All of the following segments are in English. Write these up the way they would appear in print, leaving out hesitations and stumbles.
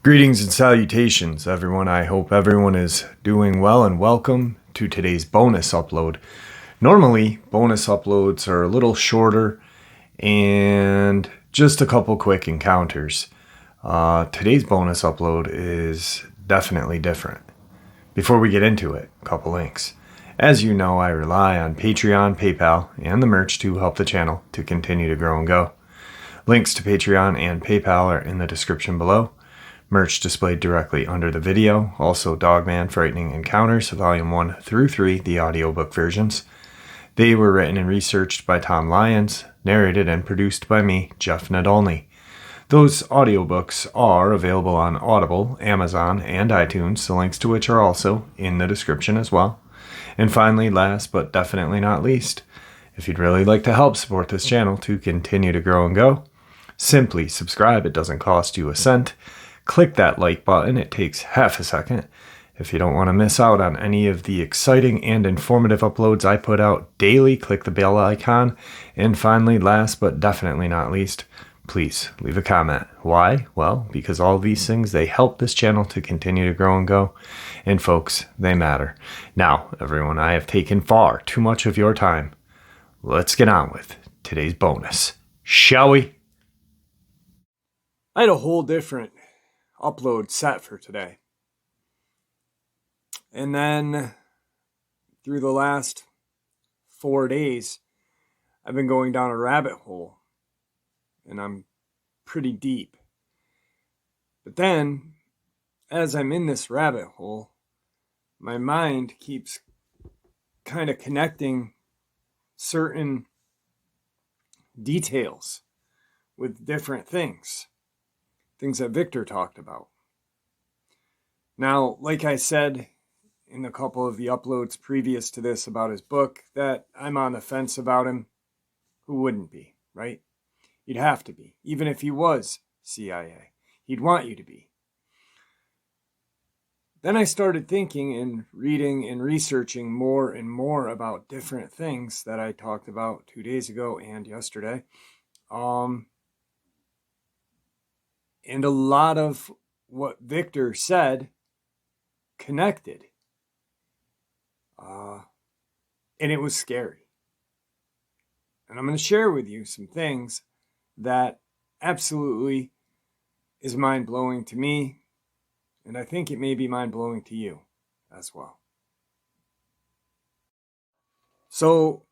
Greetings and salutations, everyone. I hope everyone is doing well, and welcome to today's bonus upload. Normally, bonus uploads are a little shorter and just a couple quick encounters. Today's bonus upload is definitely different. Before we get into it, a couple links. As you know, I rely on Patreon, PayPal, and the merch to help the channel to continue to grow and go. Links to Patreon and PayPal are in the description below. Merch displayed directly under the video. Also, Dogman Frightening Encounters, Volume 1 through 3, the audiobook versions. They were written and researched by Tom Lyons, narrated and produced by me, Jeff Nadolny. Those audiobooks are available on Audible, Amazon, and iTunes, the links to which are also in the description as well. And finally, last but definitely not least, if you'd really like to help support this channel to continue to grow and go, simply subscribe. It doesn't cost you a cent. Click that like button. It takes half a second. If you don't want to miss out on any of the exciting and informative uploads I put out daily, click the bell icon. And finally, last but definitely not least, please leave a comment. Why? Well, because all these things, they help this channel to continue to grow and go. And folks, they matter. Now, everyone, I have taken far too much of your time. Let's get on with today's bonus, shall we? I had a whole different upload set for today. And then through the last 4 days, I've been going down a rabbit hole, and I'm pretty deep. But then, as I'm in this rabbit hole, my mind keeps kind of connecting certain details with different things that Victor talked about. Now, like I said in a couple of the uploads previous to this about his book, that I'm on the fence about him. Who wouldn't be, right? You'd have to be. Even if he was CIA, he'd want you to be. Then I started thinking and reading and researching more and more about different things that I talked about 2 days ago and yesterday. And a lot of what Victor said connected. And it was scary. And I'm going to share with you some things that absolutely is mind-blowing to me. And I think it may be mind-blowing to you as well. So,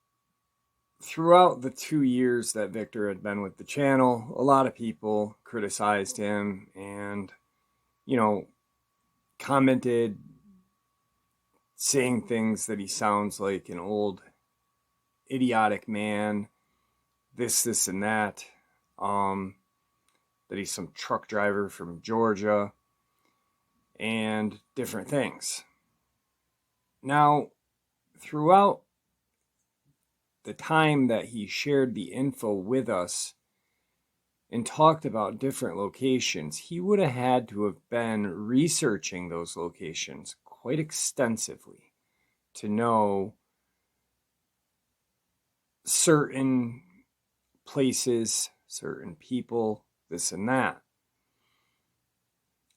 throughout the 2 years that Victor had been with the channel, a lot of people criticized him and, commented, saying things that he sounds like an old idiotic man, this and that, that he's some truck driver from Georgia, and different things. Now, throughout the time that he shared the info with us and talked about different locations, he would have had to have been researching those locations quite extensively to know certain places, certain people, this and that.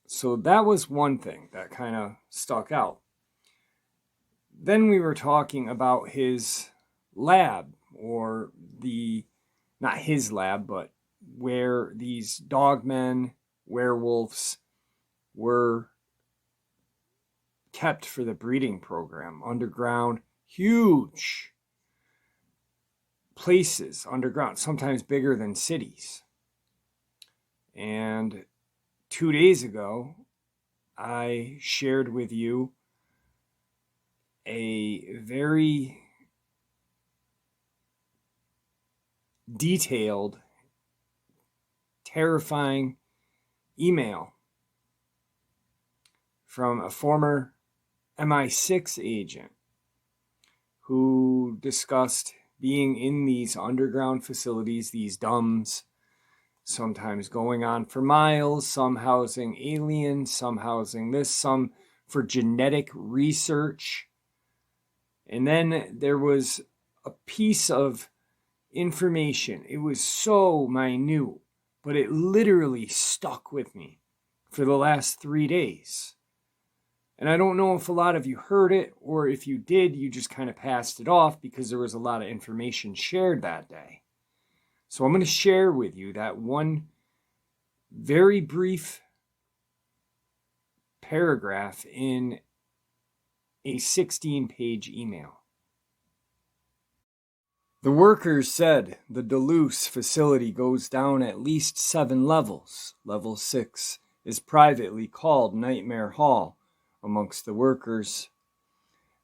So that was one thing that kind of stuck out. Then we were talking about his lab, or not his lab, but where these dogmen, werewolves were kept for the breeding program. Underground, huge places underground, sometimes bigger than cities. And 2 days ago, I shared with you a very detailed, terrifying email from a former MI6 agent who discussed being in these underground facilities, these DUMBs, sometimes going on for miles, some housing aliens, some housing this, some for genetic research. And then there was a piece of information. It was so minute, but it literally stuck with me for the last 3 days. And I don't know if a lot of you heard it, or if you did, you just kind of passed it off because there was a lot of information shared that day. So I'm going to share with you that one very brief paragraph in a 16-page email. The workers said the Duluth facility goes down at least 7 levels. Level 6 is privately called Nightmare Hall amongst the workers.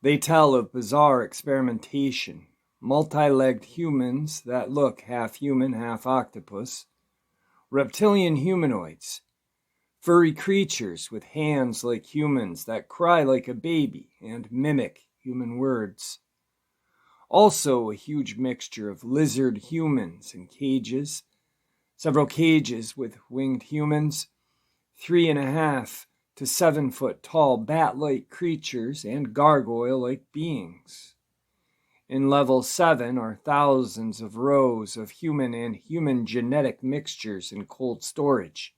They tell of bizarre experimentation, multi-legged humans that look half human, half octopus, reptilian humanoids, furry creatures with hands like humans that cry like a baby and mimic human words. Also a huge mixture of lizard humans in cages, several cages with winged humans, 3.5 to 7 foot tall bat-like creatures, and gargoyle-like beings. In level 7 are thousands of rows of human and human genetic mixtures in cold storage.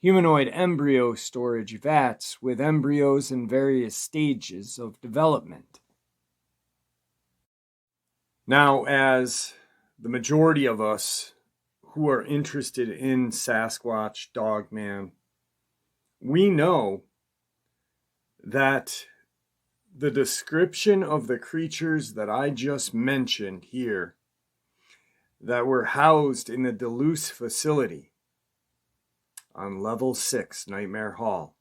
Humanoid embryo storage vats with embryos in various stages of development. Now, as the majority of us who are interested in Sasquatch, Dogman, we know that the description of the creatures that I just mentioned here that were housed in the Duluth facility on level 6, Nightmare Hall,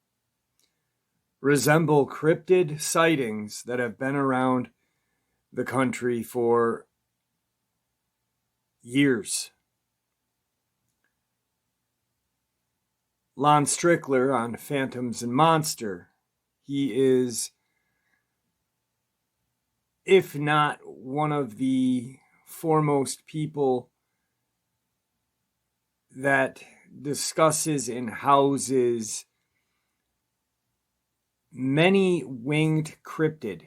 resemble cryptid sightings that have been around the country for years. Lon Strickler on Phantoms and Monster, he is, if not one of the foremost people that discusses and houses many winged cryptid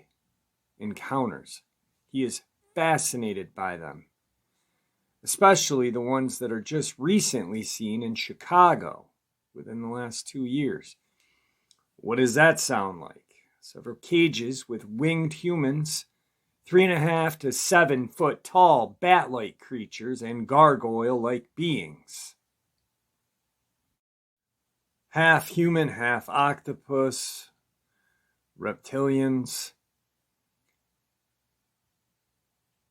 encounters. He is fascinated by them, especially the ones that are just recently seen in Chicago within the last 2 years. What does that sound like? Several cages with winged humans, 3.5 to 7 foot tall bat-like creatures, and gargoyle-like beings. Half human, half octopus, reptilians.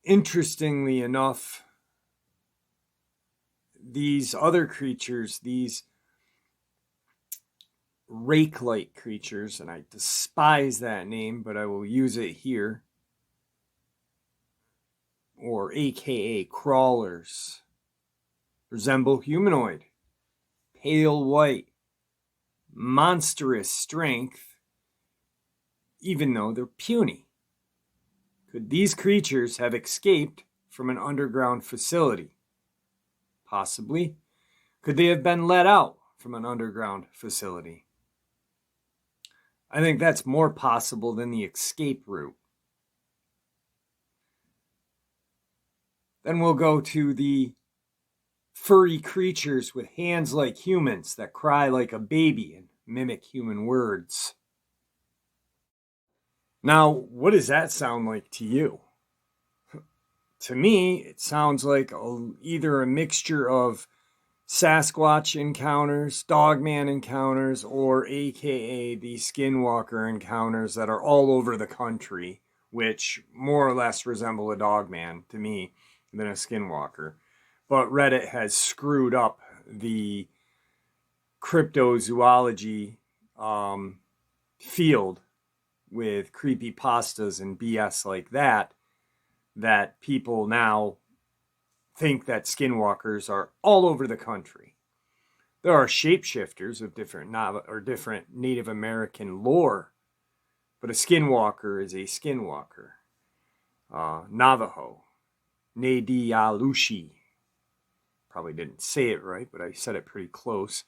Interestingly enough, these other creatures, these rake-like creatures, and I despise that name, but I will use it here, or aka crawlers, resemble humanoid, pale white, monstrous strength, even though they're puny. Could these creatures have escaped from an underground facility? Possibly. Could they have been let out from an underground facility? I think that's more possible than the escape route. Then we'll go to the furry creatures with hands like humans that cry like a baby and mimic human words. Now, what does that sound like to you? To me, it sounds like either a mixture of Sasquatch encounters, Dogman encounters, or aka the Skinwalker encounters that are all over the country, which more or less resemble a Dogman to me than a Skinwalker. But Reddit has screwed up the cryptozoology field with creepypastas and BS like that, that people now think that skinwalkers are all over the country. There are shapeshifters of different Native American lore, but a skinwalker is a skinwalker. Navajo, Nedialushi. Probably didn't say it right, but I said it pretty close.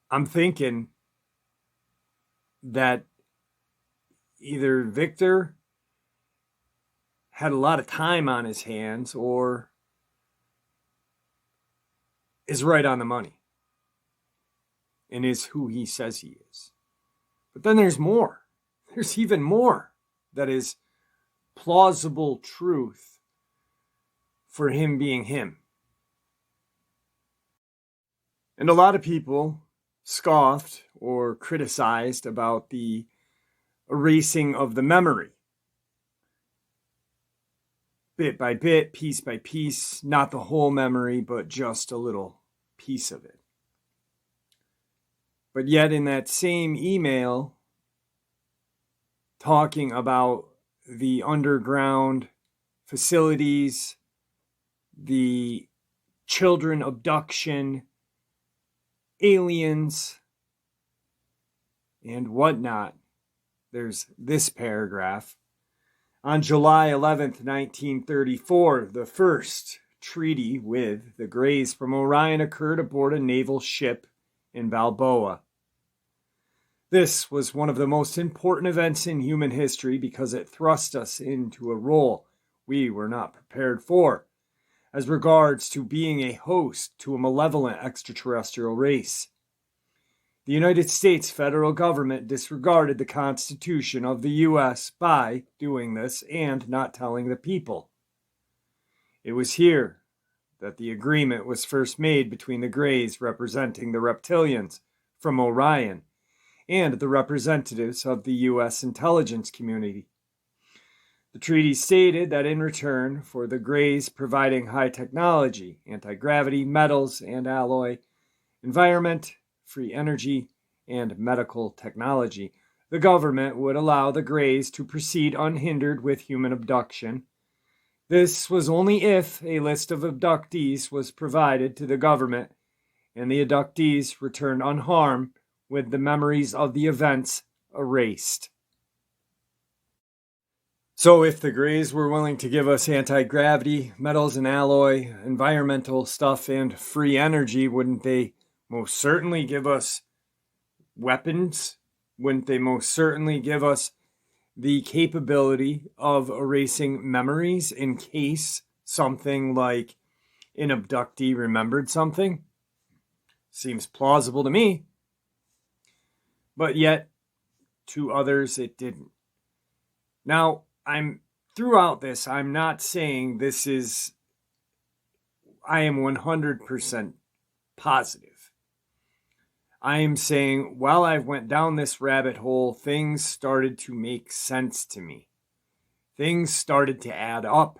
I'm thinking that either Victor had a lot of time on his hands or is right on the money and is who he says he is. But then there's more. There's even more that is plausible truth for him being him. And a lot of people scoffed or criticized about the erasing of the memory. Bit by bit, piece by piece, not the whole memory, but just a little piece of it. But yet in that same email, talking about the underground facilities, the children abduction, aliens, and whatnot, there's this paragraph. On July 11th, 1934, the first treaty with the Greys from Orion occurred aboard a naval ship in Balboa. This was one of the most important events in human history because it thrust us into a role we were not prepared for, as regards to being a host to a malevolent extraterrestrial race. The United States federal government disregarded the Constitution of the U.S. by doing this and not telling the people. It was here that the agreement was first made between the Greys representing the reptilians from Orion and the representatives of the U.S. intelligence community. The treaty stated that in return for the Greys providing high technology, anti-gravity, metals and alloy, environment, free energy, and medical technology, the government would allow the Greys to proceed unhindered with human abduction. This was only if a list of abductees was provided to the government and the abductees returned unharmed with the memories of the events erased. So if the Greys were willing to give us anti-gravity, metals and alloy, environmental stuff, and free energy, wouldn't they most certainly give us weapons? Wouldn't they most certainly give us the capability of erasing memories in case something like an abductee remembered something? Seems plausible to me. But yet, to others, it didn't. Now, throughout this, I'm not saying I am 100% positive. I am saying while I went down this rabbit hole, things started to make sense to me. Things started to add up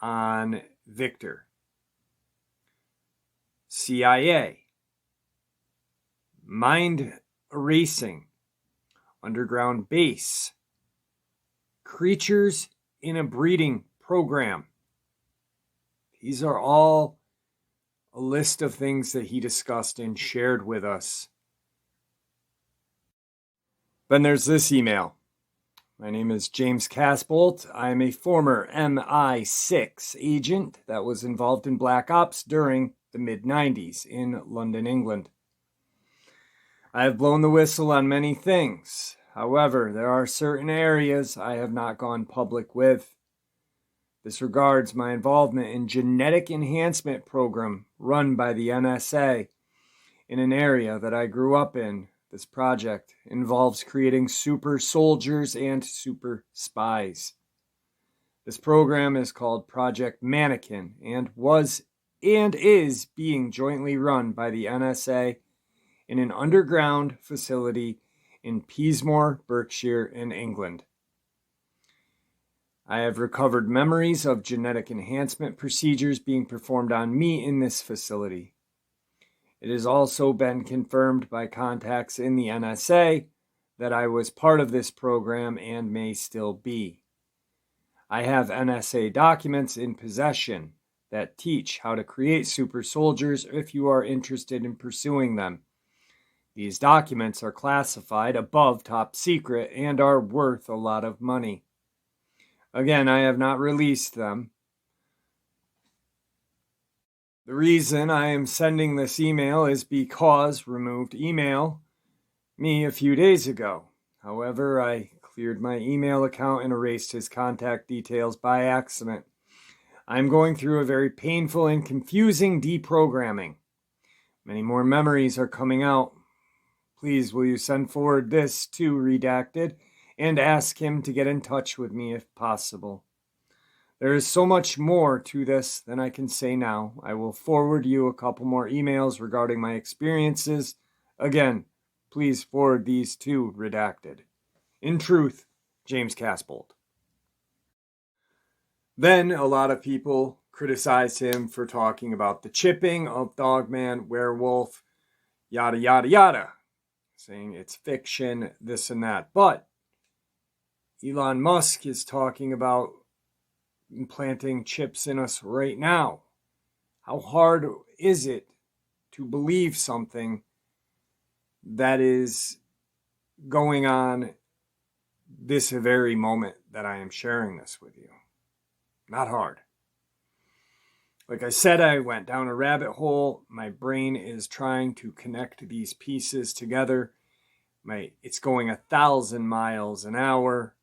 on Victor. CIA. Mind erasing. Underground base. Creatures in a breeding program. These are all a list of things that he discussed and shared with us. Then there's this email. My name is James Casbolt. I am a former MI6 agent that was involved in Black Ops during the mid-90s in London, England. I have blown the whistle on many things. However, there are certain areas I have not gone public with. This regards my involvement in genetic enhancement program run by the NSA in an area that I grew up in. This project involves creating super soldiers and super spies. This program is called Project Mannequin and was and is being jointly run by the NSA in an underground facility in Peasmore, Berkshire, in England. I have recovered memories of genetic enhancement procedures being performed on me in this facility. It has also been confirmed by contacts in the NSA that I was part of this program and may still be. I have NSA documents in possession that teach how to create super soldiers if you are interested in pursuing them. These documents are classified above top secret and are worth a lot of money. Again, I have not released them. The reason I am sending this email is because removed email me a few days ago. However, I cleared my email account and erased his contact details by accident. I'm going through a very painful and confusing deprogramming. Many more memories are coming out. Please, will you send forward this to Redacted and ask him to get in touch with me if possible. There is so much more to this than I can say now. I will forward you a couple more emails regarding my experiences. Again, please forward these to Redacted. In truth, James Casbolt. Then a lot of people criticized him for talking about the chipping of Dogman, werewolf, yada, yada, yada, saying it's fiction, this and that. But Elon Musk is talking about implanting chips in us right now. How hard is it to believe something that is going on this very moment that I am sharing this with you? Not hard. Like I said, I went down a rabbit hole. My brain is trying to connect these pieces together. It's going 1,000 miles an hour,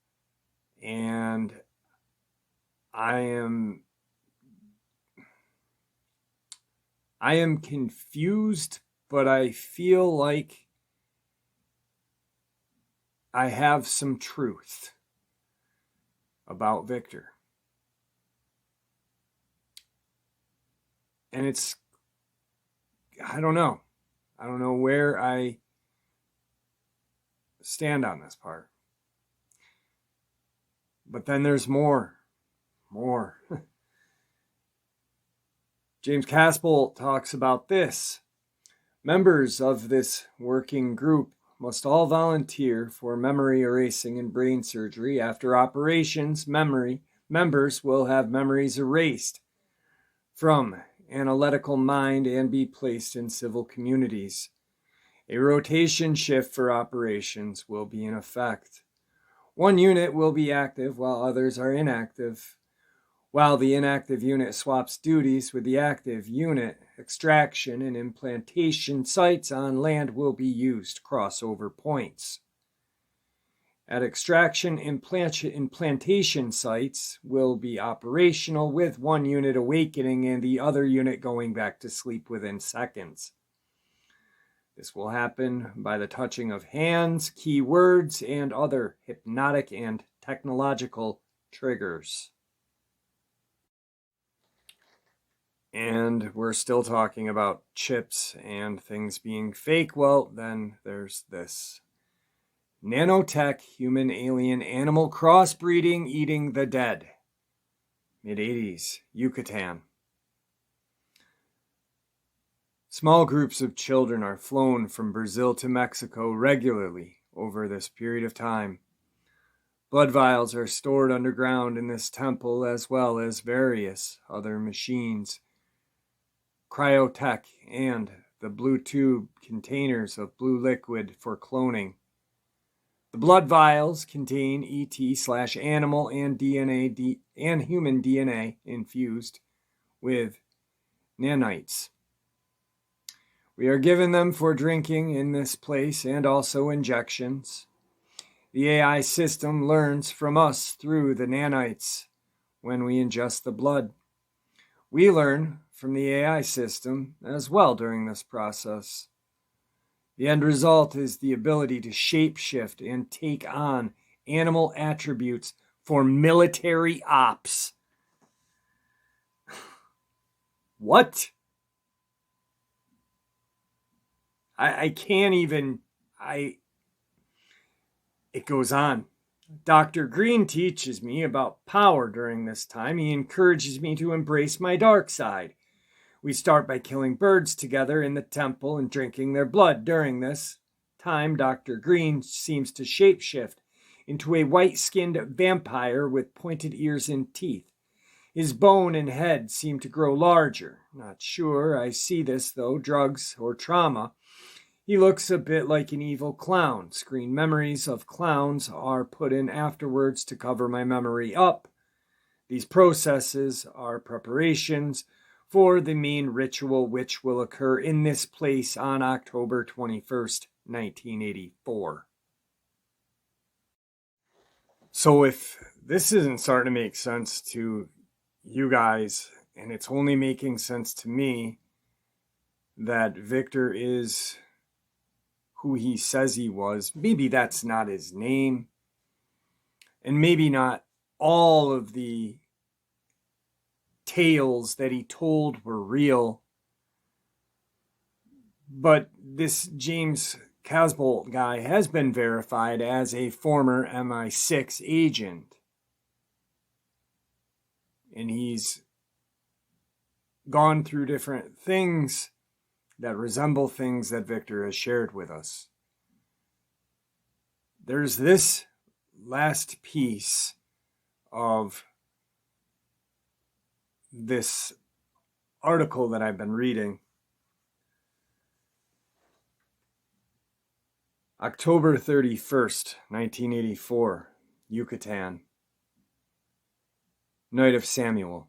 and I am confused, but I feel like I have some truth about Victor. And I don't know where I stand on this part. But then there's more. James Casbolt talks about this. Members of this working group must all volunteer for memory erasing and brain surgery. After operations, members will have memories erased from analytical mind and be placed in civil communities. A rotation shift for operations will be in effect. One unit will be active while others are inactive. While the inactive unit swaps duties with the active unit, extraction and implantation sites on land will be used, crossover points. At extraction, implantation sites will be operational with one unit awakening and the other unit going back to sleep within seconds. This will happen by the touching of hands, keywords, and other hypnotic and technological triggers. And we're still talking about chips and things being fake. Well, then there's this. Nanotech, human, alien, animal crossbreeding, eating the dead. Mid-80s, Yucatan. Small groups of children are flown from Brazil to Mexico regularly over this period of time. Blood vials are stored underground in this temple as well as various other machines. Cryotech and the blue tube containers of blue liquid for cloning. The blood vials contain ET/animal and DNA and human DNA infused with nanites. We are given them for drinking in this place and also injections. The AI system learns from us through the nanites when we ingest the blood. We learn from the AI system as well during this process. The end result is the ability to shapeshift and take on animal attributes for military ops. What? I can't even, it goes on. Dr. Green teaches me about power during this time. He encourages me to embrace my dark side. We start by killing birds together in the temple and drinking their blood. During this time, Dr. Green seems to shapeshift into a white-skinned vampire with pointed ears and teeth. His bone and head seem to grow larger. Not sure I see this, though, drugs or trauma. He looks a bit like an evil clown. Screen memories of clowns are put in afterwards to cover my memory up. These processes are preparations for the main ritual which will occur in this place on October 21st, 1984. So if this isn't starting to make sense to you guys, and it's only making sense to me that Victor is who he says he was, maybe that's not his name, and maybe not all of the tales that he told were real, but this James Casbolt guy has been verified as a former MI6 agent. And he's gone through different things that resemble things that Victor has shared with us. There's this last piece of this article that I've been reading. October 31st, 1984, Yucatan. Night of Samuel.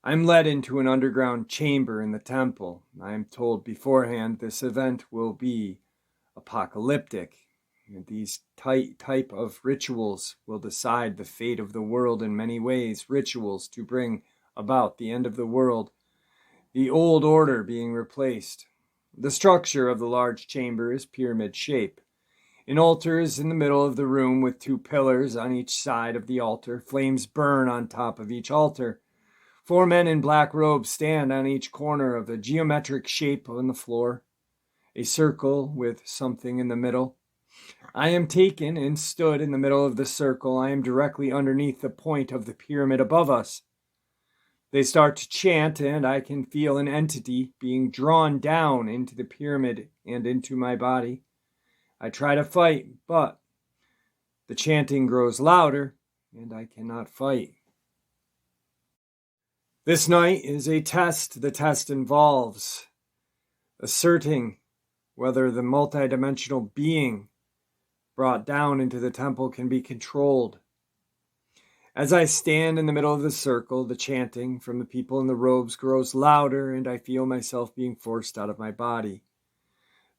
I'm led into an underground chamber in the temple. I am told beforehand this event will be apocalyptic. These type of rituals will decide the fate of the world in many ways. Rituals to bring about the end of the world. The old order being replaced. The structure of the large chamber is pyramid shape. An altar is in the middle of the room with 2 pillars on each side of the altar. Flames burn on top of each altar. 4 men in black robes stand on each corner of a geometric shape on the floor. A circle with something in the middle. I am taken and stood in the middle of the circle. I am directly underneath the point of the pyramid above us. They start to chant, and I can feel an entity being drawn down into the pyramid and into my body. I try to fight, but the chanting grows louder, and I cannot fight. This night is a test. The test involves asserting whether the multidimensional being brought down into the temple can be controlled. As I stand in the middle of the circle, the chanting from the people in the robes grows louder, and I feel myself being forced out of my body.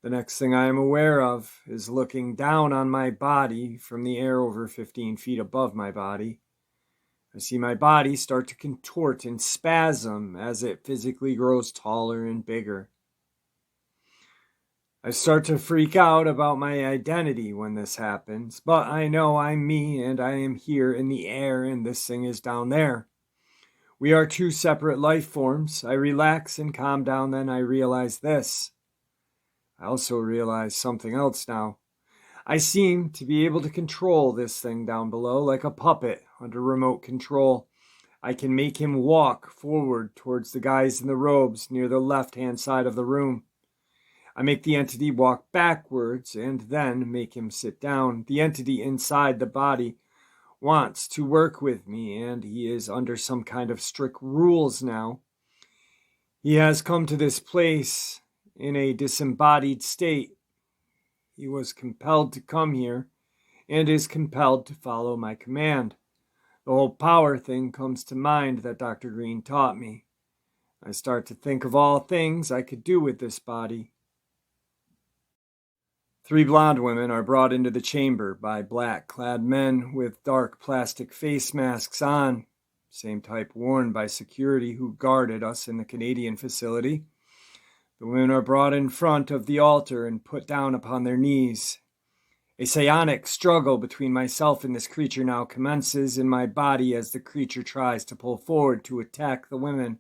The next thing I am aware of is looking down on my body from the air over 15 feet above my body. I see my body start to contort and spasm as it physically grows taller and bigger. I start to freak out about my identity when this happens, but I know I'm me and I am here in the air and this thing is down there. We are 2 separate life forms. I relax and calm down, then I realize this. I also realize something else now. I seem to be able to control this thing down below like a puppet under remote control. I can make him walk forward towards the guys in the robes near the left-hand side of the room. I make the entity walk backwards and then make him sit down. The entity inside the body wants to work with me, and he is under some kind of strict rules now. He has come to this place in a disembodied state. He was compelled to come here and is compelled to follow my command. The whole power thing comes to mind that Dr. Green taught me. I start to think of all things I could do with this body. 3 blonde women are brought into the chamber by black-clad men with dark plastic face masks on, same type worn by security who guarded us in the Canadian facility. The women are brought in front of the altar and put down upon their knees. A psionic struggle between myself and this creature now commences in my body as the creature tries to pull forward to attack the women.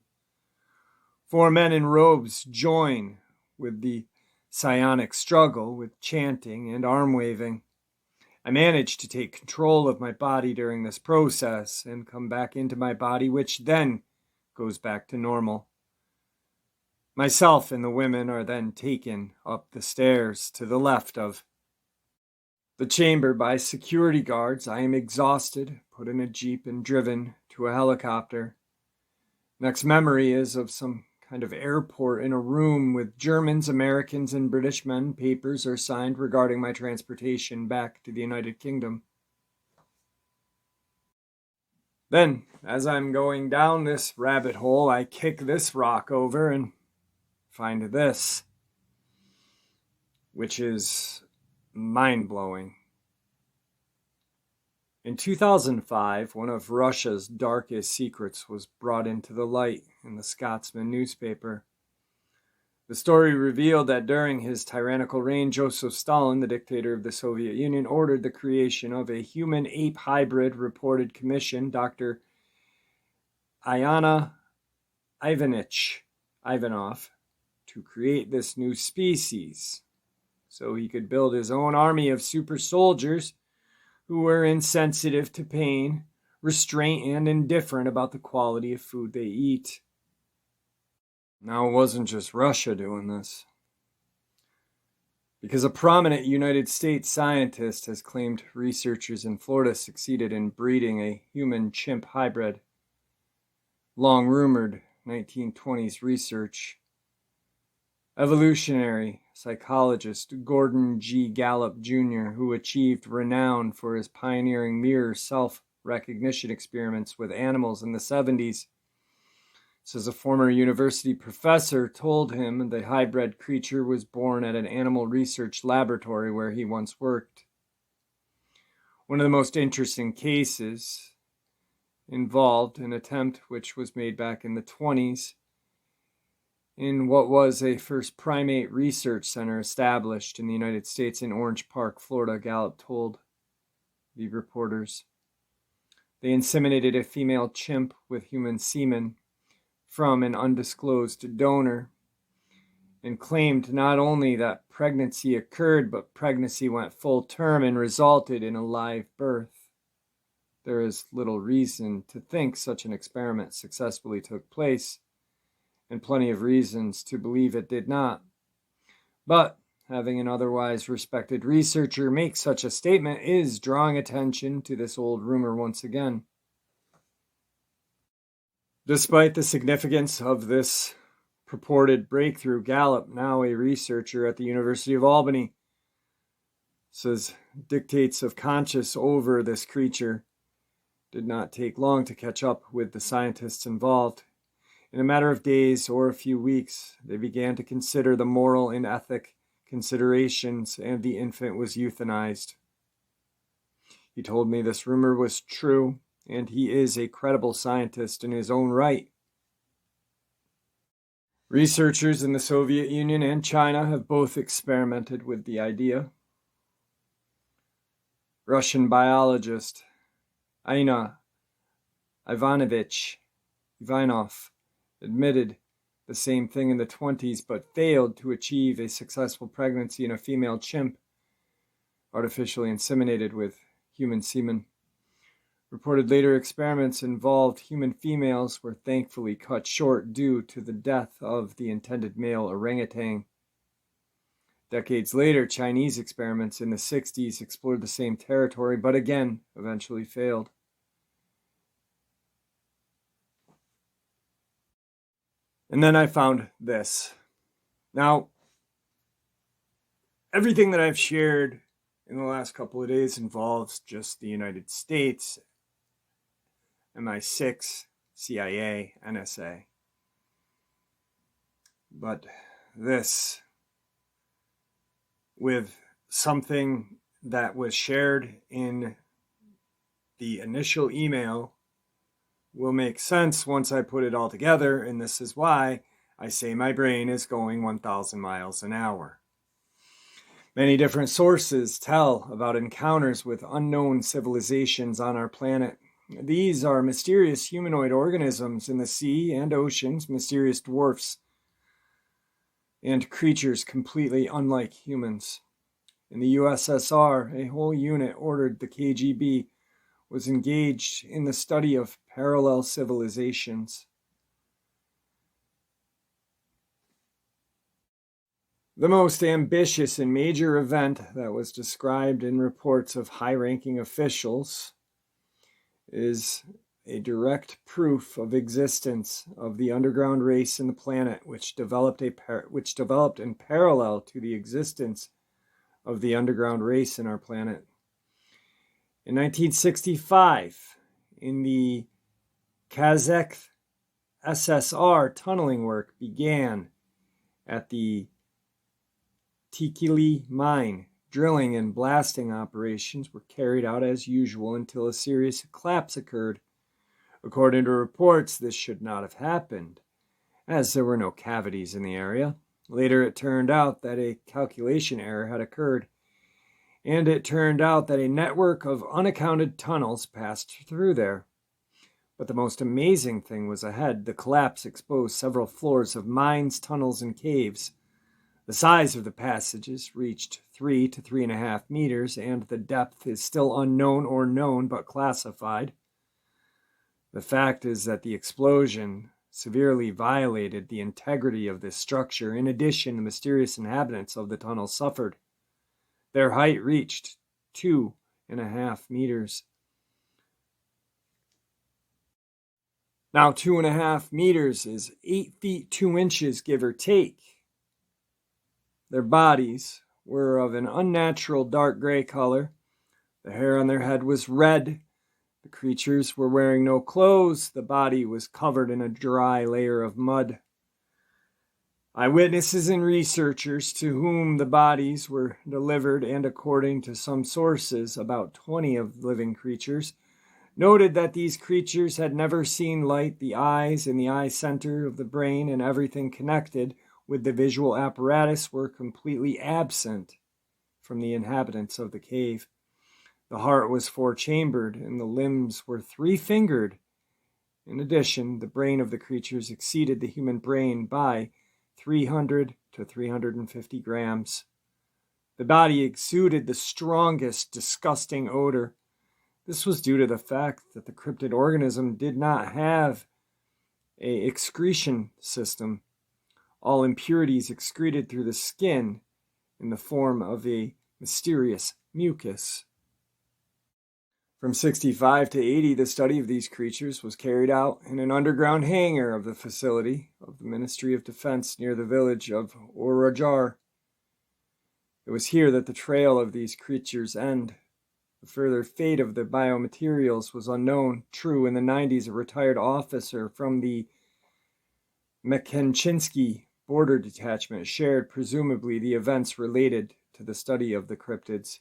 4 men in robes join with the psionic struggle with chanting and arm waving. I manage to take control of my body during this process and come back into my body, which then goes back to normal. Myself and the women are then taken up the stairs to the left of the chamber by security guards. I am exhausted, put in a jeep and driven to a helicopter. Next memory is of some kind of airport in a room with Germans, Americans, and British men. Papers are signed regarding my transportation back to the United Kingdom. Then, as I'm going down this rabbit hole, I kick this rock over and find this. which is mind-blowing. In 2005, one of Russia's darkest secrets was brought into the light in the Scotsman newspaper. The story revealed that during his tyrannical reign, Joseph Stalin, the dictator of the Soviet Union, ordered the creation of a human-ape hybrid reported commission, Dr. Iana Ivanov, to create this new species so he could build his own army of super soldiers who were insensitive to pain, restraint, and indifferent about the quality of food they eat. Now, it wasn't just Russia doing this, because a prominent United States scientist has claimed researchers in Florida succeeded in breeding a human-chimp hybrid. Long-rumored 1920s research. Evolutionary psychologist Gordon G. Gallup Jr., who achieved renown for his pioneering mirror self-recognition experiments with animals in the 70s, says a former university professor told him the hybrid creature was born at an animal research laboratory where he once worked. One of the most interesting cases involved an attempt which was made back in the 20s in what was a first primate research center established in the United States in Orange Park, Florida, Gallup told the reporters. They inseminated a female chimp with human semen from an undisclosed donor and claimed not only that pregnancy occurred, but pregnancy went full term and resulted in a live birth. There is little reason to think such an experiment successfully took place, and plenty of reasons to believe it did not. But having an otherwise respected researcher make such a statement is drawing attention to this old rumor once again. Despite the significance of this purported breakthrough, Gallup, now a researcher at the University of Albany, says dictates of conscience over this creature did not take long to catch up with the scientists involved. In a matter of days or a few weeks, they began to consider the moral and ethic considerations, and the infant was euthanized. He told me this rumor was true, and he is a credible scientist in his own right. Researchers in the Soviet Union and China have both experimented with the idea. Russian biologist Aina Ivanov admitted the same thing in the 20s, but failed to achieve a successful pregnancy in a female chimp artificially inseminated with human semen. Reported later experiments involved human females were thankfully cut short due to the death of the intended male orangutan. Decades later, Chinese experiments in the 60s explored the same territory, but again, eventually failed. And then I found this. Now, everything that I've shared in the last couple of days involves just the United States, MI6, CIA, NSA. But this, with something that was shared in the initial email, will make sense once I put it all together, and this is why I say my brain is going 1,000 miles an hour. Many different sources tell about encounters with unknown civilizations on our planet. These are mysterious humanoid organisms in the sea and oceans, mysterious dwarfs, and creatures completely unlike humans. In the USSR, a whole unit ordered the KGB was engaged in the study of parallel civilizations. The most ambitious and major event that was described in reports of high-ranking officials is a direct proof of existence of the underground race in the planet, which developed in parallel to the existence of the underground race in our planet. In 1965, in the Kazakh SSR, tunneling work began at the Tikili mine. Drilling and blasting operations were carried out as usual until a serious collapse occurred. According to reports, this should not have happened, as there were no cavities in the area. Later, it turned out that a calculation error had occurred, and it turned out that a network of unaccounted tunnels passed through there. But the most amazing thing was ahead. The collapse exposed several floors of mines, tunnels, and caves. The size of the passages reached 3 to 3.5 meters, and the depth is still unknown or known but classified. The fact is that the explosion severely violated the integrity of this structure. In addition, the mysterious inhabitants of the tunnel suffered. Their height reached 2.5 meters. Now, 2.5 meters is 8 feet 2 inches, give or take. Their bodies were of an unnatural dark gray color. The hair on their head was red. The creatures were wearing no clothes. The body was covered in a dry layer of mud. Eyewitnesses and researchers to whom the bodies were delivered, and according to some sources, about 20 of the living creatures, noted that these creatures had never seen light. The eyes and the eye center of the brain and everything connected with the visual apparatus were completely absent from the inhabitants of the cave. The heart was 4-chambered and the limbs were 3-fingered. In addition, the brain of the creatures exceeded the human brain by 300 to 350 grams. The body exuded the strongest, disgusting odor. This was due to the fact that the cryptid organism did not have an excretion system. All impurities excreted through the skin in the form of a mysterious mucus. From 65 to 80, the study of these creatures was carried out in an underground hangar of the facility of the Ministry of Defense near the village of Orajar. It was here that the trail of these creatures ended. The further fate of the biomaterials was unknown. True, in the 90s, a retired officer from the Mekenshinsky Border Detachment shared, presumably, the events related to the study of the cryptids.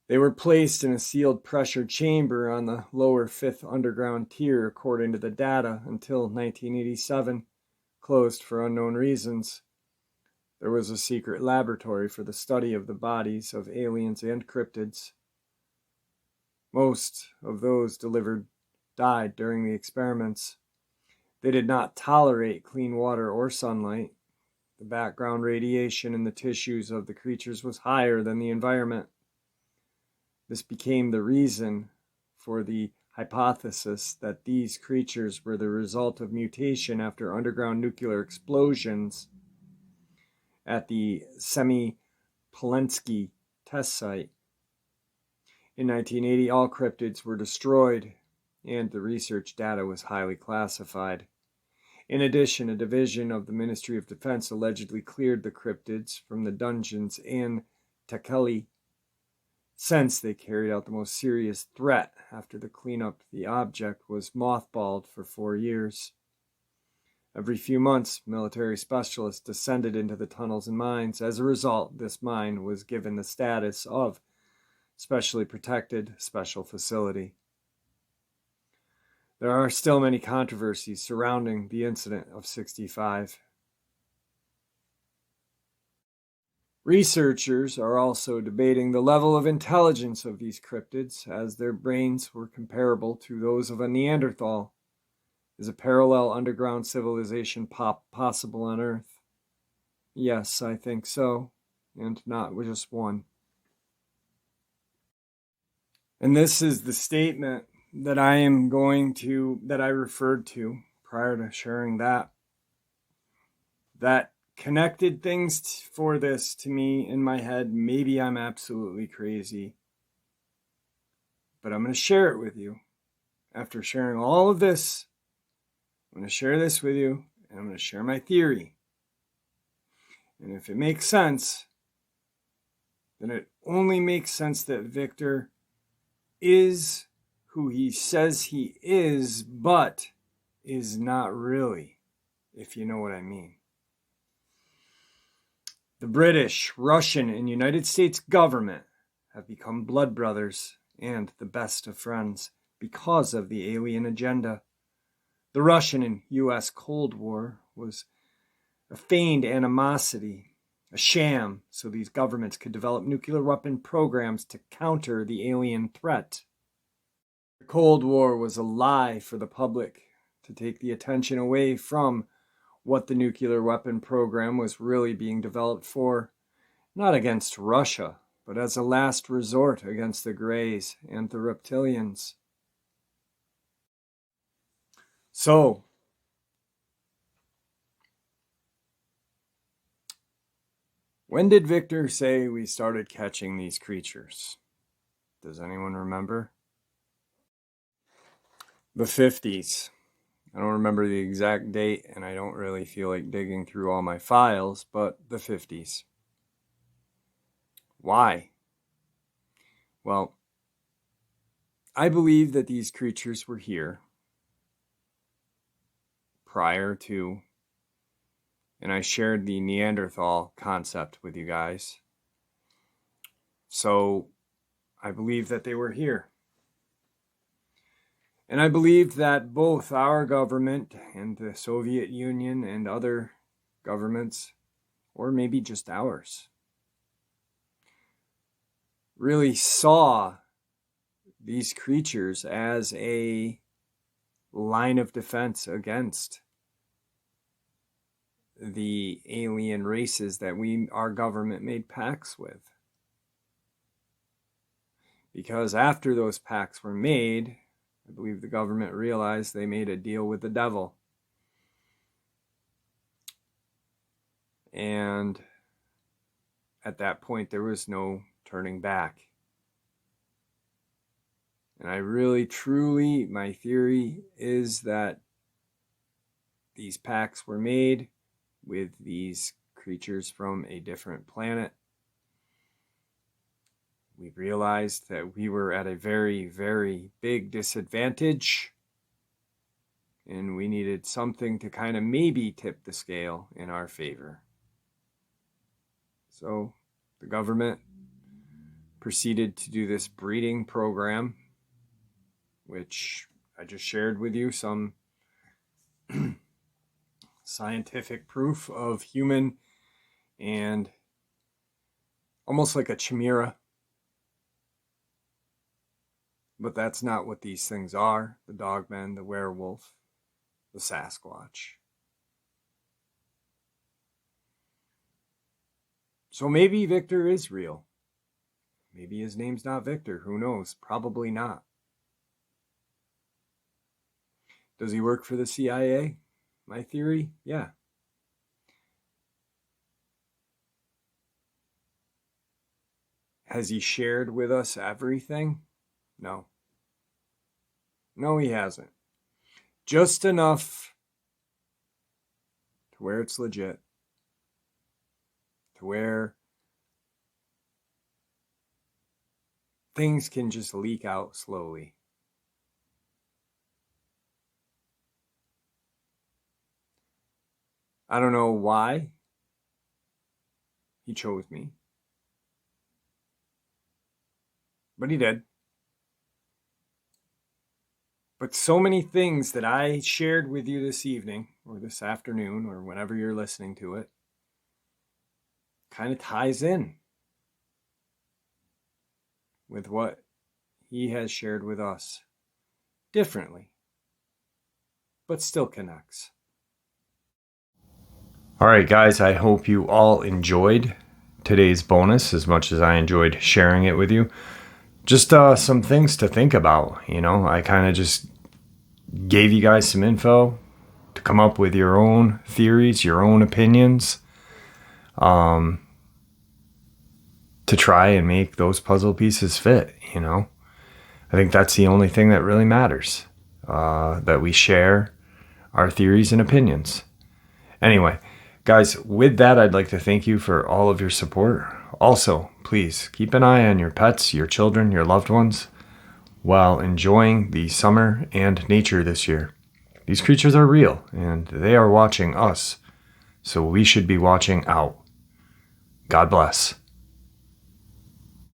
They were placed in a sealed pressure chamber on the lower 5th underground tier, according to the data, until 1987, closed for unknown reasons. There was a secret laboratory for the study of the bodies of aliens and cryptids. Most of those delivered died during the experiments. They did not tolerate clean water or sunlight. The background radiation in the tissues of the creatures was higher than the environment. This became the reason for the hypothesis that these creatures were the result of mutation after underground nuclear explosions at the Semipolensky test site. In 1980, all cryptids were destroyed, and the research data was highly classified. In addition, a division of the Ministry of Defense allegedly cleared the cryptids from the dungeons in Tekeli, since they carried out the most serious threat. After the cleanup, the object was mothballed for 4 years. Every few months, military specialists descended into the tunnels and mines. As a result, this mine was given the status of specially protected special facility. There are still many controversies surrounding the incident of 65. Researchers are also debating the level of intelligence of these cryptids, as their brains were comparable to those of a Neanderthal. Is a parallel underground civilization possible on Earth? Yes, I think so, and not just one. And this is the statement that I referred to prior to sharing that connected things for this to me in my head. Maybe I'm absolutely crazy, but I'm going to share it with you. After sharing all of this, I'm going to share this with you, and I'm going to share my theory. And if it makes sense, then it only makes sense that Victor is who he says he is, but is not really, if you know what I mean. The British, Russian, and United States government have become blood brothers and the best of friends because of the alien agenda. The Russian and U.S. Cold War was a feigned animosity, a sham, so these governments could develop nuclear weapon programs to counter the alien threat. The Cold War was a lie for the public to take the attention away from what the nuclear weapon program was really being developed for, not against Russia, but as a last resort against the Greys and the reptilians. So, when did Victor say we started catching these creatures? Does anyone remember? The 50s. I don't remember the exact date, and I don't really feel like digging through all my files, but the 50s. Why? Well, I believe that these creatures were here prior to, and I shared the Neanderthal concept with you guys. So I believe that they were here. And I believed that both our government and the Soviet Union and other governments, or maybe just ours, really saw these creatures as a line of defense against the alien races that our government made pacts with. Because after those pacts were made, I believe the government realized they made a deal with the devil. And at that point, there was no turning back. And I really, truly, my theory is that these pacts were made with these creatures from a different planet. We realized that we were at a very, very big disadvantage, and we needed something to kind of maybe tip the scale in our favor. So the government proceeded to do this breeding program, which I just shared with you some scientific proof of human and almost like a chimera. But that's not what these things are. The Dogman, the werewolf, the Sasquatch. So maybe Victor is real. Maybe his name's not Victor. Who knows? Probably not. Does he work for the CIA? My theory? Yeah. Has he shared with us everything? No. No, he hasn't. Just enough to where it's legit. To where things can just leak out slowly. I don't know why he chose me, but he did. But so many things that I shared with you this evening or this afternoon or whenever you're listening to it kind of ties in with what he has shared with us differently, but still connects. All right, guys, I hope you all enjoyed today's bonus as much as I enjoyed sharing it with you. Just some things to think about, I kind of just gave you guys some info to come up with your own theories, your own opinions, to try and make those puzzle pieces fit, I think that's the only thing that really matters, that we share our theories and opinions. Anyway, guys, with that, I'd like to thank you for all of your support. Also, please keep an eye on your pets, your children, your loved ones while enjoying the summer and nature this year. These creatures are real and they are watching us, so we should be watching out. God bless.